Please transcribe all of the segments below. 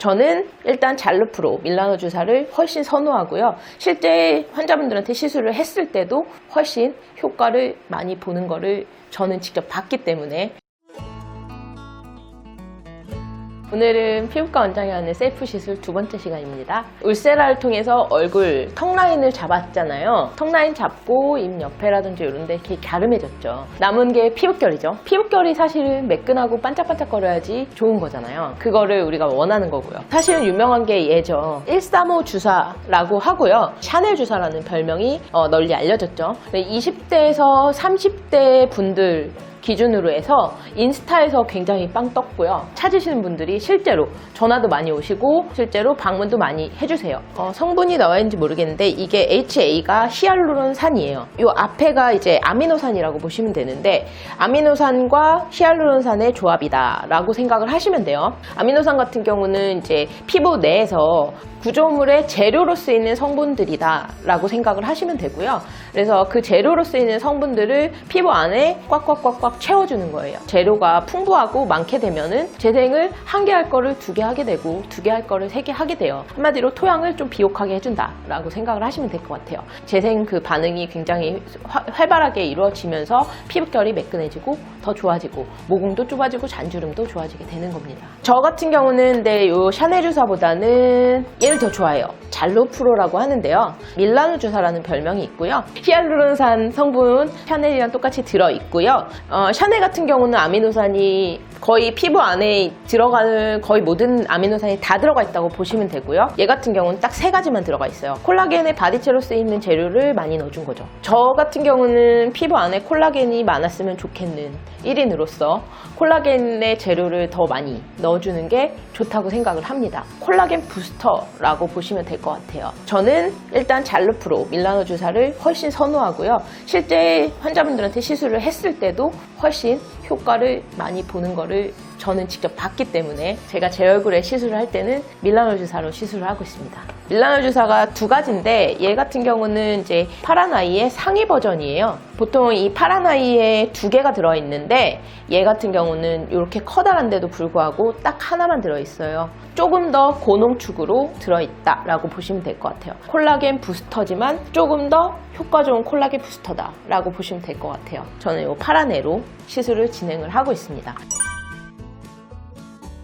저는 일단 잘루프로 밀라노 주사를 훨씬 선호하고요. 실제 환자분들한테 시술을 했을 때도 훨씬 효과를 많이 보는 거를 저는 직접 봤기 때문에. 오늘은 피부과 원장이 하는 셀프 시술 두 번째 시간입니다. 울세라를 통해서 얼굴 턱 라인을 잡았잖아요. 턱 라인 잡고 입 옆에라든지 이런 데 이렇게 갸름해졌죠. 남은 게 피부결이죠. 피부결이 사실은 매끈하고 반짝반짝거려야지 좋은 거잖아요. 그거를 우리가 원하는 거고요. 사실은 유명한 게 얘죠. 135 주사라고 하고요. 샤넬 주사라는 별명이 널리 알려졌죠. 20대에서 30대 분들 기준으로 해서 인스타에서 굉장히 빵 떴고요. 찾으시는 분들이 실제로 전화도 많이 오시고 실제로 방문도 많이 해주세요. 성분이 나와 있는지 모르겠는데 이게 HA가 히알루론산이에요. 이 앞에가 이제 아미노산이라고 보시면 되는데 아미노산과 히알루론산의 조합이다 라고 생각을 하시면 돼요. 아미노산 같은 경우는 이제 피부 내에서 구조물의 재료로 쓰이는 성분들이다 라고 생각을 하시면 되고요. 그래서 그 재료로 쓰이는 성분들을 피부 안에 꽉꽉꽉꽉 채워주는 거예요. 재료가 풍부하고 많게 되면은 재생을 한 개 할 거를 두 개 하게 되고 두 개 할 거를 세 개 하게 돼요. 한마디로 토양을 좀 비옥하게 해준다 라고 생각을 하시면 될 것 같아요. 재생 그 반응이 굉장히 활발하게 이루어지면서 피부결이 매끈해지고 더 좋아지고 모공도 좁아지고 잔주름도 좋아지게 되는 겁니다. 저 같은 경우는 근데 요 샤넬 주사보다는 얘를 더 좋아해요. 잘루프로라고 하는데요. 밀라노 주사라는 별명이 있고요. 히알루론산 성분 샤넬이랑 똑같이 들어있고요. 샤넬 같은 경우는 아미노산이 거의 피부 안에 들어가는 거의 모든 아미노산이 다 들어가 있다고 보시면 되고요. 얘 같은 경우는 딱 세 가지만 들어가 있어요. 콜라겐의 바디체로 쓰이는 재료를 많이 넣어준 거죠. 저 같은 경우는 피부 안에 콜라겐이 많았으면 좋겠는 1인으로서 콜라겐의 재료를 더 많이 넣어주는 게 좋다고 생각을 합니다. 콜라겐 부스터라고 보시면 될 것 같아요. 저는 일단 잘루프로 밀라노 주사를 훨씬 선호하고요. 실제 환자분들한테 시술을 했을 때도 훨씬 효과를 많이 보는 거를 저는 직접 봤기 때문에 제가 제 얼굴에 시술을 할 때는 밀라노 주사로 시술을 하고 있습니다. 밀라노 주사가 두 가지인데 얘 같은 경우는 이제 파란 아이의 상위 버전이에요. 보통 이 파란 아이에 두 개가 들어있는데 얘 같은 경우는 이렇게 커다란데도 불구하고 딱 하나만 들어있어요. 조금 더 고농축으로 들어있다 라고 보시면 될 것 같아요. 콜라겐 부스터지만 조금 더 효과 좋은 콜라겐 부스터다 라고 보시면 될 것 같아요. 저는 이 파란 애로 시술을 진행을 하고 있습니다.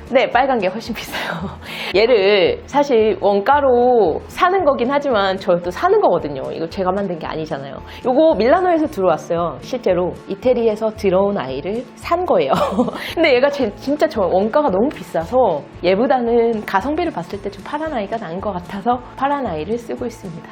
네, 빨간 게 훨씬 비싸요. 얘를 사실 원가로 사는 거긴 하지만 저도 사는 거거든요. 이거 제가 만든 게 아니잖아요. 요거 밀라노에서 들어왔어요. 실제로 이태리에서 들어온 아이를 산 거예요. 근데 얘가 진짜 저 원가가 너무 비싸서 얘보다는 가성비를 봤을 때 좀 파란 아이가 나은 것 같아서 파란 아이를 쓰고 있습니다.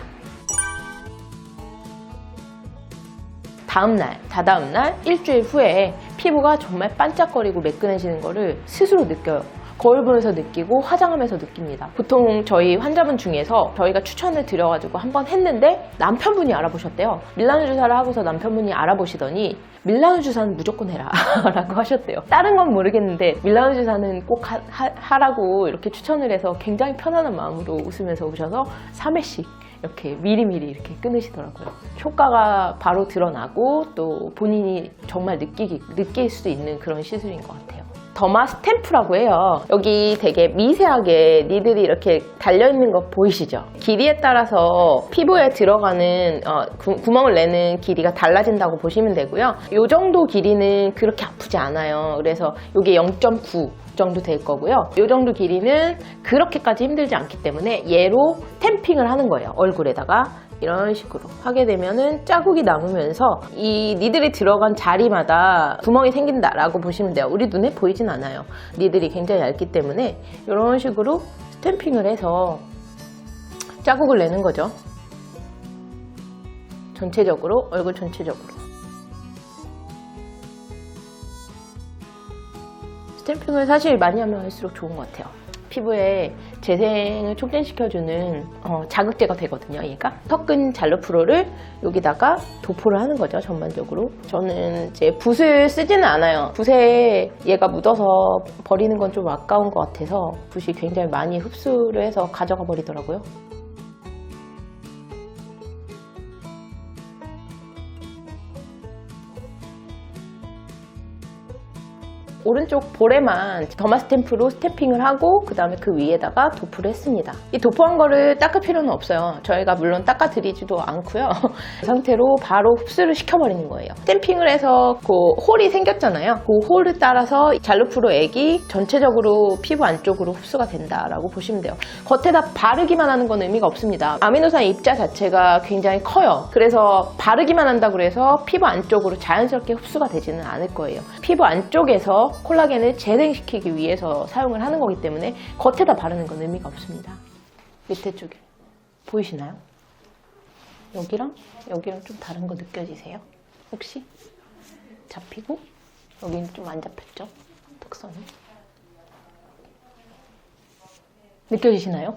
다음날, 다다음날, 일주일 후에 피부가 정말 반짝거리고 매끈해지는 거를 스스로 느껴요. 거울 보면서 느끼고 화장하면서 느낍니다. 보통 저희 환자분 중에서 저희가 추천을 드려가지고 한번 했는데 남편분이 알아보셨대요. 밀라노 주사를 하고서 남편분이 알아보시더니 밀라노 주사는 무조건 해라 라고 하셨대요. 다른 건 모르겠는데 밀라노 주사는 꼭 하라고 이렇게 추천을 해서 굉장히 편안한 마음으로 웃으면서 오셔서 3회씩 이렇게 미리미리 이렇게 끊으시더라고요. 효과가 바로 드러나고 또 본인이 정말 느낄 수 있는 그런 시술인 것 같아요. 더마 스탬프라고 해요. 여기 되게 미세하게 니들이 이렇게 달려있는 거 보이시죠? 길이에 따라서 피부에 들어가는 구멍을 내는 길이가 달라진다고 보시면 되고요. 이 정도 길이는 그렇게 아프지 않아요. 그래서 이게 0.9 정도 될 거고요. 이 정도 길이는 그렇게까지 힘들지 않기 때문에 얘로 탬핑을 하는 거예요. 얼굴에다가 이런 식으로 하게 되면은 자국이 남으면서 이 니들이 들어간 자리마다 구멍이 생긴다라고 보시면 돼요. 우리 눈에 보이진 않아요. 니들이 굉장히 얇기 때문에 이런 식으로 스탬핑을 해서 자국을 내는 거죠. 전체적으로, 얼굴 전체적으로. 스탬핑을 사실 많이 하면 할수록 좋은 것 같아요. 피부에 재생을 촉진시켜주는 자극제가 되거든요. 얘가 턱근 잘루프로를 여기다가 도포를 하는 거죠. 전반적으로. 저는 이제 붓을 쓰지는 않아요. 붓에 얘가 묻어서 버리는 건 좀 아까운 것 같아서 붓이 굉장히 많이 흡수를 해서 가져가 버리더라고요. 오른쪽 볼에만 더마 스탬프로 스탬핑을 하고 그 다음에 그 위에다가 도프를 했습니다. 이 도프한 거를 닦을 필요는 없어요. 저희가 물론 닦아드리지도 않고요. 이 상태로 바로 흡수를 시켜버리는 거예요. 스탬핑을 해서 그 홀이 생겼잖아요. 그 홀을 따라서 잘루프로 액이 전체적으로 피부 안쪽으로 흡수가 된다라고 보시면 돼요. 겉에다 바르기만 하는 건 의미가 없습니다. 아미노산 입자 자체가 굉장히 커요. 그래서 바르기만 한다고 해서 피부 안쪽으로 자연스럽게 흡수가 되지는 않을 거예요. 피부 안쪽에서 콜라겐을 재생시키기 위해서 사용을 하는 거기 때문에 겉에다 바르는 건 의미가 없습니다. 밑에 쪽에 보이시나요? 여기랑 좀 다른 거 느껴지세요? 혹시? 잡히고 여기는 좀 안 잡혔죠? 특선이 느껴지시나요?